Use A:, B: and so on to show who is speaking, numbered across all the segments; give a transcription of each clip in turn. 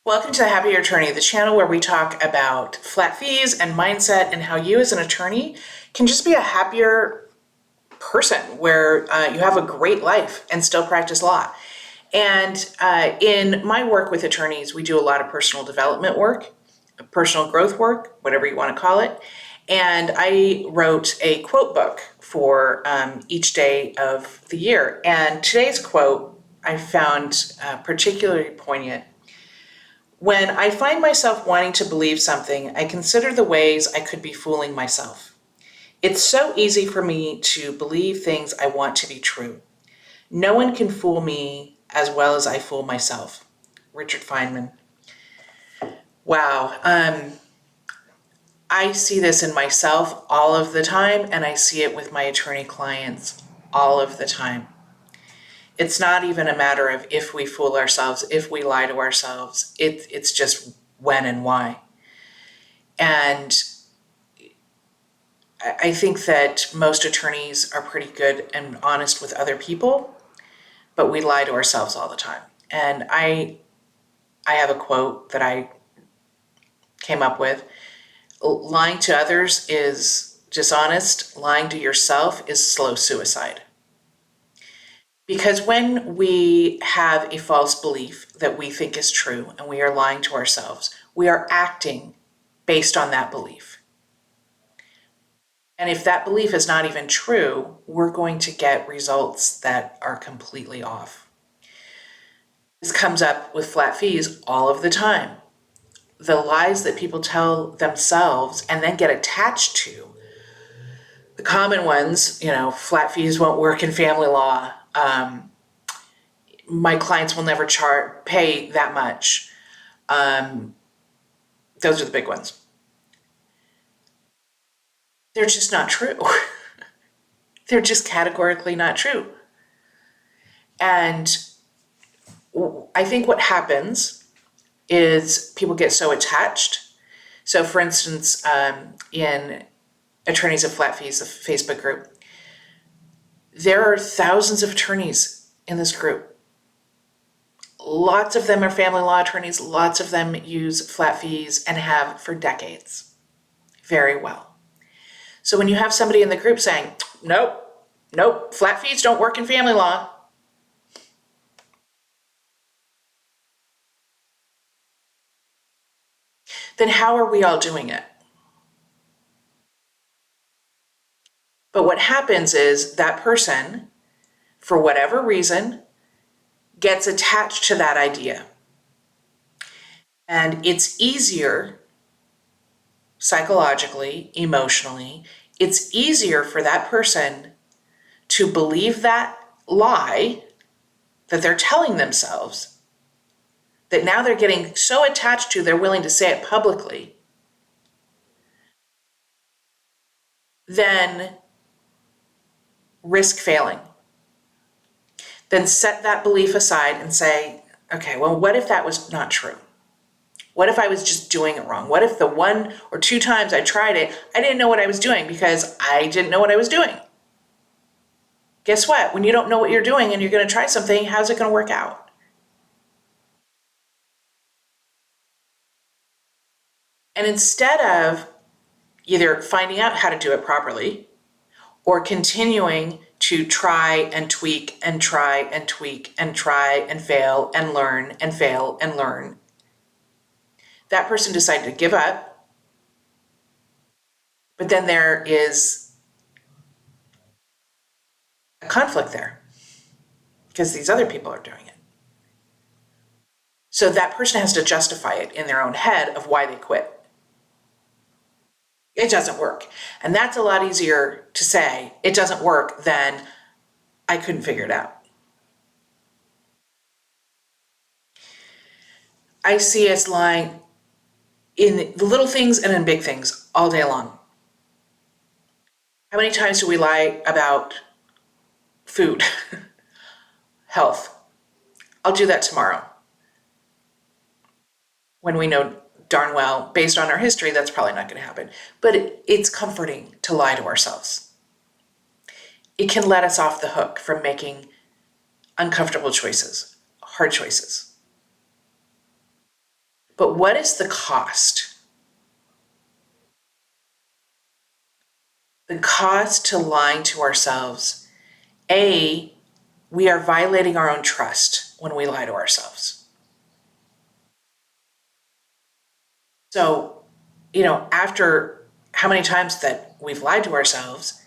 A: Welcome to the Happier Attorney, the channel where we talk about flat fees and mindset and how you as an attorney can just be a happier person where you have a great life and still practice law. And in my work with attorneys, we do a lot of personal development work, personal growth work, whatever you want to call it. And I wrote a quote book for each day of the year. And today's quote I found particularly poignant. When I find myself wanting to believe something, I consider the ways I could be fooling myself. It's so easy for me to believe things I want to be true. No one can fool me as well as I fool myself. Richard Feynman. Wow. I see this in myself all of the time, and I see it with my attorney clients all of the time. It's not even a matter of if we fool ourselves, if we lie to ourselves. It's just when and why. And I think that most attorneys are pretty good and honest with other people, but we lie to ourselves all the time. And I have a quote that I came up with. Lying to others is dishonest. Lying to yourself is slow suicide. Because when we have a false belief that we think is true and we are lying to ourselves, we are acting based on that belief. And if that belief is not even true, we're going to get results that are completely off. This comes up with flat fees all of the time. The lies that people tell themselves and then get attached to. The common ones, flat fees won't work in family law. My clients will never pay that much. Those are the big ones. They're just not true. They're just categorically not true. And I think what happens is people get so attached. So for instance, in Attorneys of Flat Fees, the Facebook group, there are thousands of attorneys in this group. Lots of them are family law attorneys. Lots of them use flat fees and have for decades. Very well. So when you have somebody in the group saying, nope, flat fees don't work in family law, then how are we all doing it? But what happens is that person, for whatever reason, gets attached to that idea. And it's easier psychologically, emotionally, it's easier for that person to believe that lie that they're telling themselves that now they're getting so attached to, they're willing to say it publicly, then risk failing. Then set that belief aside and say, okay, well, what if that was not true? What if I was just doing it wrong? What if the 1 or 2 times I tried it, I didn't know what I was doing because I didn't know what I was doing? Guess what? When you don't know what you're doing and you're going to try something, how's it going to work out? And instead of either finding out how to do it properly or continuing to try and tweak and try and tweak and try and fail and learn and fail and learn, that person decided to give up. But then there is a conflict there because these other people are doing it. So that person has to justify it in their own head of why they quit. It doesn't work. And that's a lot easier to say, it doesn't work, than I couldn't figure it out. I see us lying in the little things and in big things all day long. How many times do we lie about food, health? I'll do that tomorrow. When we know darn well, based on our history, that's probably not going to happen. But it's comforting to lie to ourselves. It can let us off the hook from making uncomfortable choices, hard choices. But what is the cost? The cost to lying to ourselves. A, we are violating our own trust when we lie to ourselves. So, after how many times that we've lied to ourselves,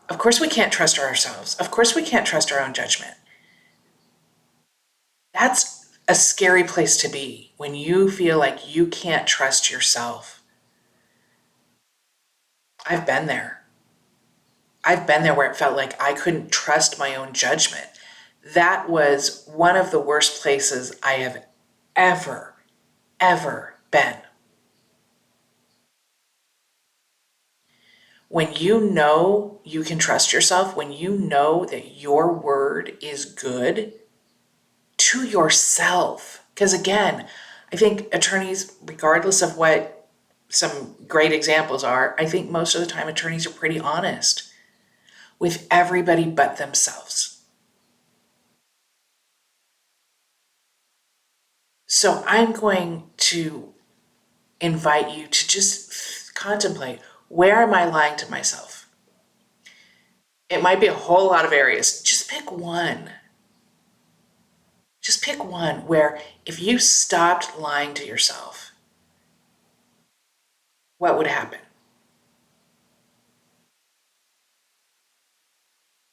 A: of course we can't trust ourselves. Of course we can't trust our own judgment. That's a scary place to be when you feel like you can't trust yourself. I've been there. I've been there where it felt like I couldn't trust my own judgment. That was one of the worst places I have ever, ever been. When you know you can trust yourself, when you know that your word is good to yourself, because again, I think attorneys, regardless of what some great examples are, I think most of the time attorneys are pretty honest with everybody but themselves. So I'm going to invite you to just contemplate, where am I lying to myself? It might be a whole lot of areas. Just pick one. Just pick one where if you stopped lying to yourself, what would happen?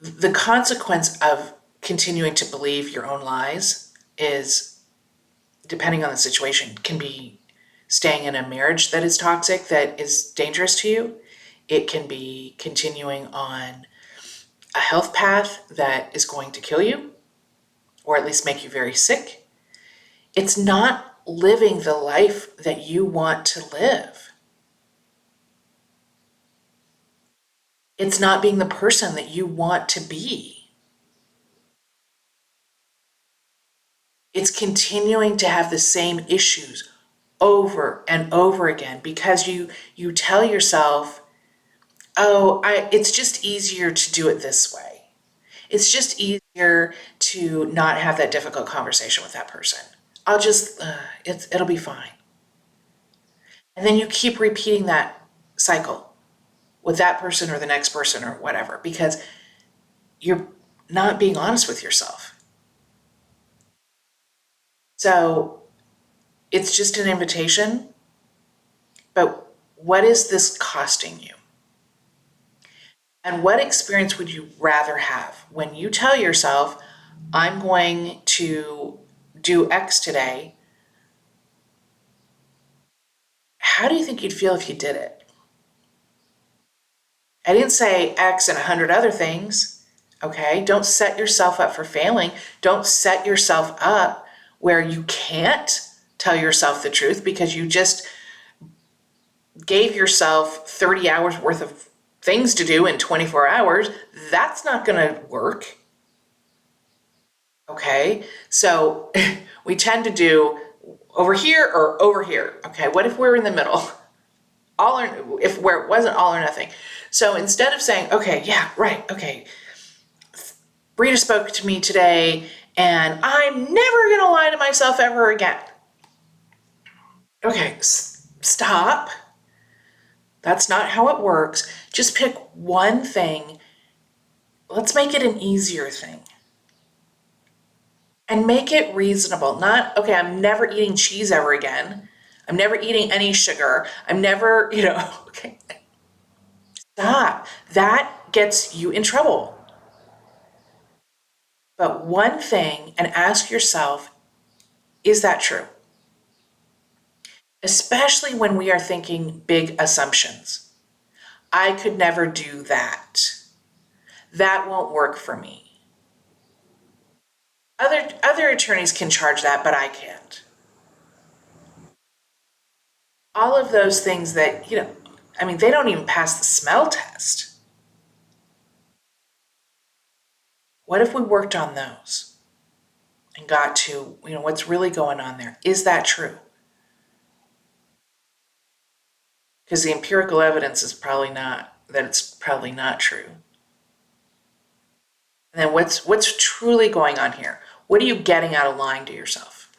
A: The consequence of continuing to believe your own lies is, depending on the situation, can be staying in a marriage that is toxic, that is dangerous to you. It can be continuing on a health path that is going to kill you, or at least make you very sick. It's not living the life that you want to live. It's not being the person that you want to be. It's continuing to have the same issues over and over again because you tell yourself, oh, it's just easier to do it this way. It's just easier to not have that difficult conversation with that person. I'll just, it'll be fine. And then you keep repeating that cycle with that person or the next person or whatever, because you're not being honest with yourself. So it's just an invitation, but what is this costing you? And what experience would you rather have when you tell yourself, I'm going to do X today? How do you think you'd feel if you did it? I didn't say X and 100 other things, okay? Don't set yourself up for failing. Don't set yourself up where you can't tell yourself the truth because you just gave yourself 30 hours worth of things to do in 24 hours. That's not going to work, okay? So we tend to do over here or over here, okay? What if we're in the middle? If where it wasn't all or nothing. So instead of saying, okay, yeah, right, okay, Brita spoke to me today and I'm never going to lie to myself ever again. Okay, stop. That's not how it works. Just pick one thing. Let's make it an easier thing. And make it reasonable. Not, okay, I'm never eating cheese ever again. I'm never eating any sugar. I'm never, okay. Stop. That gets you in trouble. But one thing, and ask yourself, is that true? Especially when we are thinking big assumptions. I could never do that. That won't work for me. Other attorneys can charge that, but I can't. All of those things that, they don't even pass the smell test. What if we worked on those and got to, what's really going on there? Is that true? Because the empirical evidence is probably not, that it's probably not true. And then what's truly going on here? What are you getting out of lying to yourself?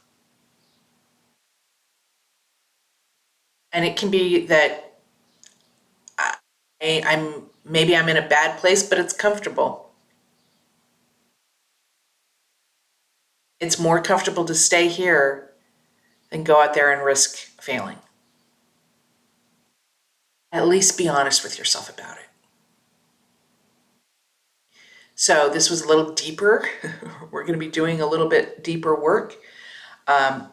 A: And it can be that maybe I'm in a bad place, but it's comfortable. It's more comfortable to stay here than go out there and risk failing. At least be honest with yourself about it. So this was a little deeper. We're going to be doing a little bit deeper work. Um,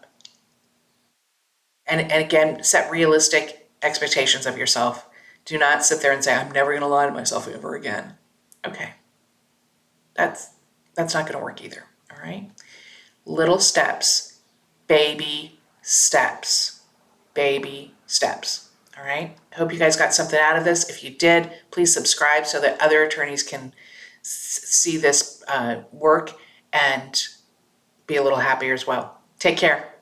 A: and again, set realistic expectations of yourself. Do not sit there and say, I'm never going to lie to myself ever again. Okay. That's not going to work either. All right. Little steps, baby steps, baby steps. All right. Hope you guys got something out of this. If you did, please subscribe so that other attorneys can see this work and be a little happier as well. Take care.